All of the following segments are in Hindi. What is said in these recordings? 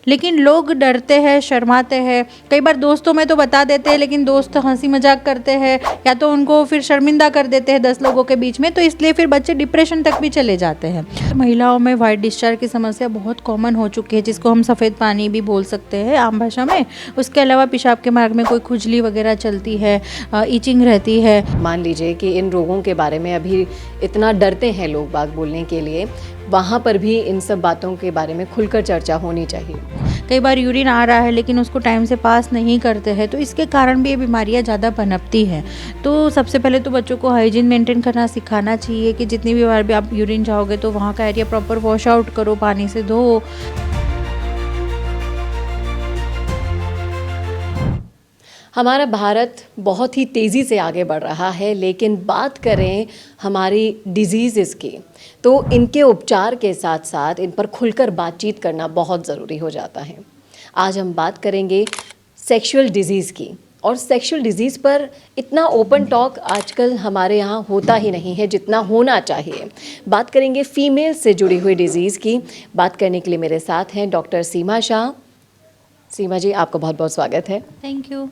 लेकिन लोग डरते हैं, शर्माते हैं। कई बार दोस्तों में तो बता देते हैं, लेकिन दोस्त हंसी मजाक करते हैं या तो उनको फिर शर्मिंदा कर देते हैं 10 लोगों के बीच में, तो इसलिए फिर बच्चे डिप्रेशन तक भी चले जाते हैं। महिलाओं में वाइट डिस्चार्ज की समस्या बहुत कॉमन हो चुकी है, जिसको हम सफ़ेद पानी भी बोल सकते हैं आम भाषा में। उसके अलावा पेशाब के मार्ग में कोई खुजली वगैरह चलती है, ईचिंग रहती है। मान लीजिए कि इन रोगों के बारे में अभी इतना डरते हैं लोग बाग बोलने के लिए, वहाँ पर भी इन सब बातों के बारे में खुलकर चर्चा होनी चाहिए। कई बार यूरिन आ रहा है लेकिन उसको टाइम से पास नहीं करते हैं, तो इसके कारण भी ये बीमारियां ज़्यादा पनपती हैं। तो सबसे पहले तो बच्चों को हाइजीन मेंटेन करना सिखाना चाहिए कि जितनी भी बार भी आप यूरिन जाओगे तो वहाँ का एरिया प्रॉपर वॉश आउट करो, पानी से धो। हमारा भारत बहुत ही तेज़ी से आगे बढ़ रहा है, लेकिन बात करें हमारी डिजीज़ की, तो इनके उपचार के साथ साथ इन पर खुलकर बातचीत करना बहुत ज़रूरी हो जाता है। आज हम बात करेंगे सेक्सुअल डिजीज़ की, और सेक्सुअल डिजीज़ पर इतना ओपन टॉक आजकल हमारे यहाँ होता ही नहीं है जितना होना चाहिए। बात करेंगे फीमेल से जुड़ी हुई डिजीज़ की। बात करने के लिए मेरे साथ हैं डॉक्टर सीमा शाह। सीमा जी, आपका बहुत बहुत स्वागत है। Thank you.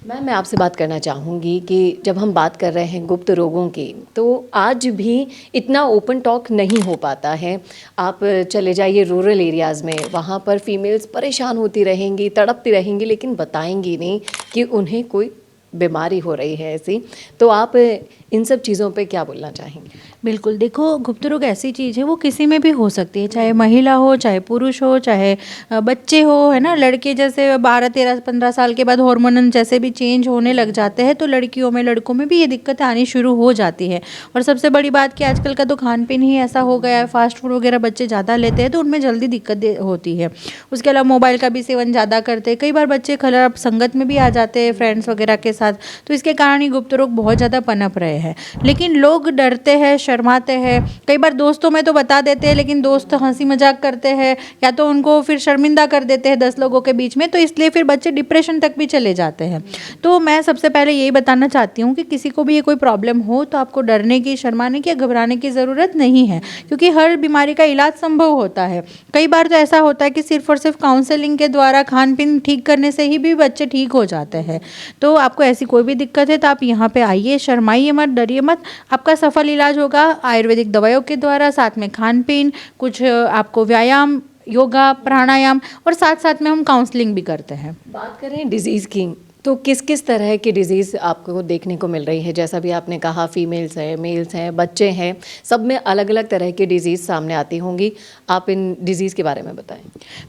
मैम, मैं आपसे बात करना चाहूँगी कि जब हम बात कर रहे हैं गुप्त रोगों की, तो आज भी इतना ओपन टॉक नहीं हो पाता है। आप चले जाइए रूरल एरियाज़ में, वहाँ पर फीमेल्स परेशान होती रहेंगी, तड़पती रहेंगी, लेकिन बताएंगी नहीं कि उन्हें कोई बीमारी हो रही है ऐसी। तो आप इन सब चीज़ों पे क्या बोलना चाहेंगे? बिल्कुल, देखो, गुप्त रोग ऐसी चीज़ है, वो किसी में भी हो सकती है, चाहे महिला हो, चाहे पुरुष हो, चाहे बच्चे हो, है ना। लड़के जैसे 12, 13, 15 साल के बाद हार्मोन जैसे भी चेंज होने लग जाते हैं, तो लड़कियों में, लड़कों में भी ये दिक्कतें आनी शुरू हो जाती है। और सबसे बड़ी बात कि आजकल का तो खान पीन ही ऐसा हो गया है, फास्ट फूड वगैरह बच्चे ज़्यादा लेते हैं, तो उनमें जल्दी दिक्कत होती है। उसके अलावा मोबाइल का भी सेवन ज़्यादा करते हैं। कई बार बच्चे खराब संगत में भी आ जाते हैं फ्रेंड्स वगैरह के साथ, तो इसके कारण ही गुप्त रोग बहुत ज़्यादा पनप रहे हैं। लेकिन लोग डरते हैं, शर्माते हैं। कई बार दोस्तों में तो बता देते हैं, लेकिन दोस्त हंसी मजाक करते हैं या तो उनको फिर शर्मिंदा कर देते हैं 10 लोगों के बीच में, तो इसलिए फिर बच्चे डिप्रेशन तक भी चले जाते हैं। तो मैं सबसे पहले यही बताना चाहती हूँ कि किसी को भी ये कोई प्रॉब्लम हो तो आपको डरने की, शर्माने की या घबराने की ज़रूरत नहीं है, क्योंकि हर बीमारी का इलाज संभव होता है। कई बार तो ऐसा होता है कि सिर्फ और सिर्फ काउंसलिंग के द्वारा, खान पीन ठीक करने से ही भी बच्चे ठीक हो जाते हैं। तो आपको ऐसी कोई भी दिक्कत है तो आप यहाँ पे आइए, शर्माइए मत, डरिए मत। आपका सफल इलाज होगा आयुर्वेदिक दवाइयों के द्वारा, साथ में खान पीन, कुछ आपको व्यायाम, योगा, प्राणायाम, और साथ साथ में हम काउंसलिंग भी करते हैं। बात करें डिज़ीज़ की, तो किस किस तरह की डिज़ीज़ आपको देखने को मिल रही है? जैसा भी आपने कहा, फीमेल्स हैं, मेल्स हैं, बच्चे हैं, सब में अलग अलग तरह की डिज़ीज़ सामने आती होंगी। आप इन डिज़ीज़ के बारे में बताएं।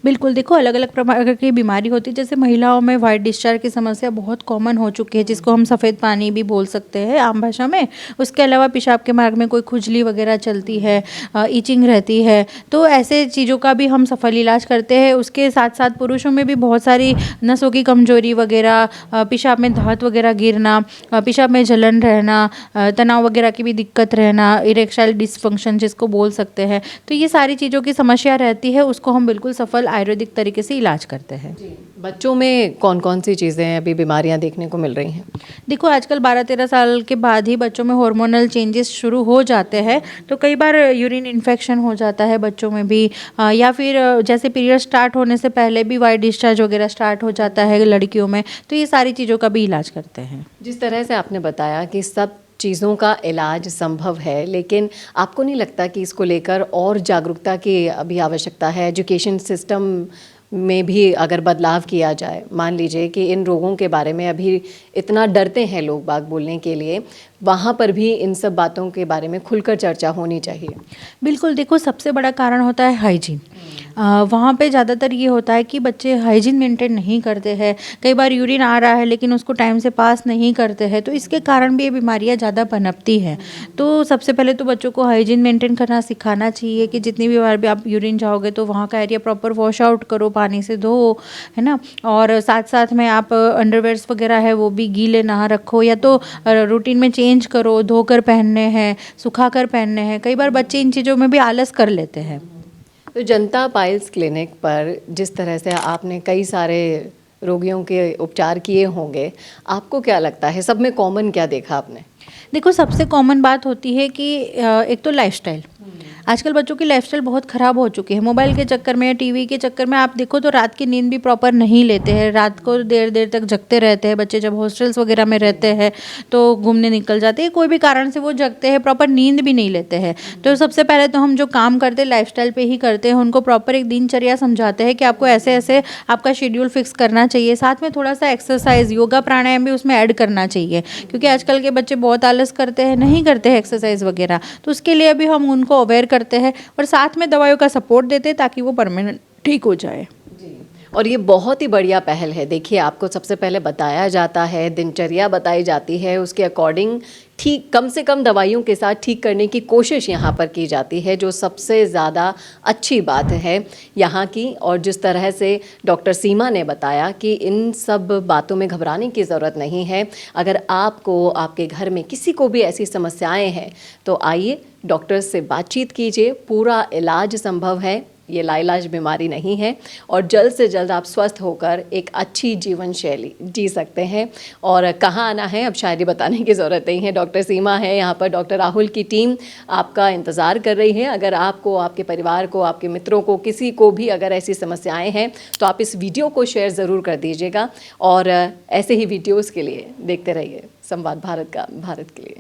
बिल्कुल, देखो, अलग अलग प्रकार की बीमारी होती है। जैसे महिलाओं में वाइट डिस्चार्ज की समस्या बहुत कॉमन हो चुकी है, जिसको हम सफ़ेद पानी भी बोल सकते हैं आम भाषा में। उसके अलावा पेशाब के मार्ग में कोई खुजली वगैरह चलती है, ईचिंग रहती है, तो ऐसे चीज़ों का भी हम सफल इलाज करते हैं। उसके साथ साथ पुरुषों में भी बहुत सारी नसों की कमजोरी वगैरह, पेशाब में धात वगैरह गिरना, पेशाब में जलन रहना, तनाव वगैरह की भी दिक्कत रहना, इरेक्टाइल डिसफंक्शन जिसको बोल सकते हैं, तो ये सारी चीज़ों की समस्या रहती है। उसको हम बिल्कुल सफल आयुर्वेदिक तरीके से इलाज करते हैं। बच्चों में कौन कौन सी चीज़ें अभी बीमारियां देखने को मिल रही हैं? देखो, आजकल 12-13 साल के बाद ही बच्चों में हार्मोनल चेंजेस शुरू हो जाते हैं, तो कई बार यूरिन इन्फेक्शन हो जाता है बच्चों में भी, या फिर जैसे पीरियड स्टार्ट होने से पहले भी वाइट डिस्चार्ज वगैरह स्टार्ट हो जाता है लड़कियों में, तो ये सारी चीज़ों का भी इलाज करते हैं। जिस तरह से आपने बताया कि सब चीज़ों का इलाज संभव है, लेकिन आपको नहीं लगता कि इसको लेकर और जागरूकता की अभी आवश्यकता है? एजुकेशन सिस्टम में भी अगर बदलाव किया जाए। मान लीजिए कि इन रोगों के बारे में अभी इतना डरते हैं लोग बाग बोलने के लिए, वहाँ पर भी इन सब बातों के बारे में खुलकर चर्चा होनी चाहिए। बिल्कुल, देखो, सबसे बड़ा कारण होता है हाइजीन। वहाँ पे ज़्यादातर ये होता है कि बच्चे हाइजीन मेंटेन नहीं करते हैं। कई बार यूरिन आ रहा है लेकिन उसको टाइम से पास नहीं करते हैं, तो इसके कारण भी ये बीमारियाँ ज़्यादा पनपती हैं। तो सबसे पहले तो बच्चों को हाइजीन मेंटेन करना सिखाना चाहिए कि जितनी भी बार भी आप यूरिन जाओगे तो वहाँ का एरिया प्रॉपर वॉश आउट करो, पानी से धो, है ना। और साथ साथ में आप अंडरवेयर्स वगैरह है वो भी गीले ना रखो, या तो रूटीन में चेंज करो, धोकर पहनने हैं, सुखाकर पहनने हैं। कई बार बच्चे इन चीज़ों में भी आलस कर लेते हैं। तो जनता पाइल्स क्लिनिक पर जिस तरह से आपने कई सारे रोगियों के उपचार किए होंगे, आपको क्या लगता है सब में कॉमन क्या देखा आपने? देखो, सबसे कॉमन बात होती है कि एक तो लाइफस्टाइल। आजकल बच्चों की लाइफस्टाइल बहुत ख़राब हो चुकी है। मोबाइल के चक्कर में, टीवी के चक्कर में आप देखो तो रात की नींद भी प्रॉपर नहीं लेते हैं। रात को देर देर तक जगते रहते हैं बच्चे। जब हॉस्टल्स वगैरह में रहते हैं तो घूमने निकल जाते हैं, कोई भी कारण से वो जगते हैं, प्रॉपर नींद भी नहीं लेते हैं। तो सबसे पहले तो हम जो काम करते हैं लाइफस्टाइल पे ही करते हैं, उनको प्रॉपर एक दिनचर्या समझाते हैं कि आपको ऐसे ऐसे आपका शेड्यूल फिक्स करना चाहिए। साथ में थोड़ा सा एक्सरसाइज, योगा, प्राणायाम भी उसमें ऐड करना चाहिए, क्योंकि आजकल के बच्चे बहुत आलस करते हैं, नहीं करते हैं एक्सरसाइज वगैरह। तो उसके लिए भी हम उनको अवेयर करते हैं और साथ में दवाइयों का सपोर्ट देते हैं ताकि वो परमानेंट ठीक हो जाए। और ये बहुत ही बढ़िया पहल है। देखिए, आपको सबसे पहले बताया जाता है, दिनचर्या बताई जाती है, उसके अकॉर्डिंग ठीक कम से कम दवाइयों के साथ ठीक करने की कोशिश यहाँ पर की जाती है, जो सबसे ज़्यादा अच्छी बात है यहाँ की। और जिस तरह से डॉक्टर सीमा ने बताया कि इन सब बातों में घबराने की ज़रूरत नहीं है। अगर आपको, आपके घर में किसी को भी ऐसी समस्याएं हैं तो आइए डॉक्टर से बातचीत कीजिए। पूरा इलाज संभव है, ये लाइलाज बीमारी नहीं है और जल्द से जल्द आप स्वस्थ होकर एक अच्छी जीवन शैली जी सकते हैं। और कहाँ आना है अब शायद ये बताने की ज़रूरत नहीं है। डॉक्टर सीमा है यहाँ पर, डॉक्टर राहुल की टीम आपका इंतज़ार कर रही है। अगर आपको, आपके परिवार को, आपके मित्रों को, किसी को भी अगर ऐसी समस्याएं हैं तो आप इस वीडियो को शेयर ज़रूर कर दीजिएगा। और ऐसे ही वीडियोज़ के लिए देखते रहिए संवाद भारत का, भारत के लिए।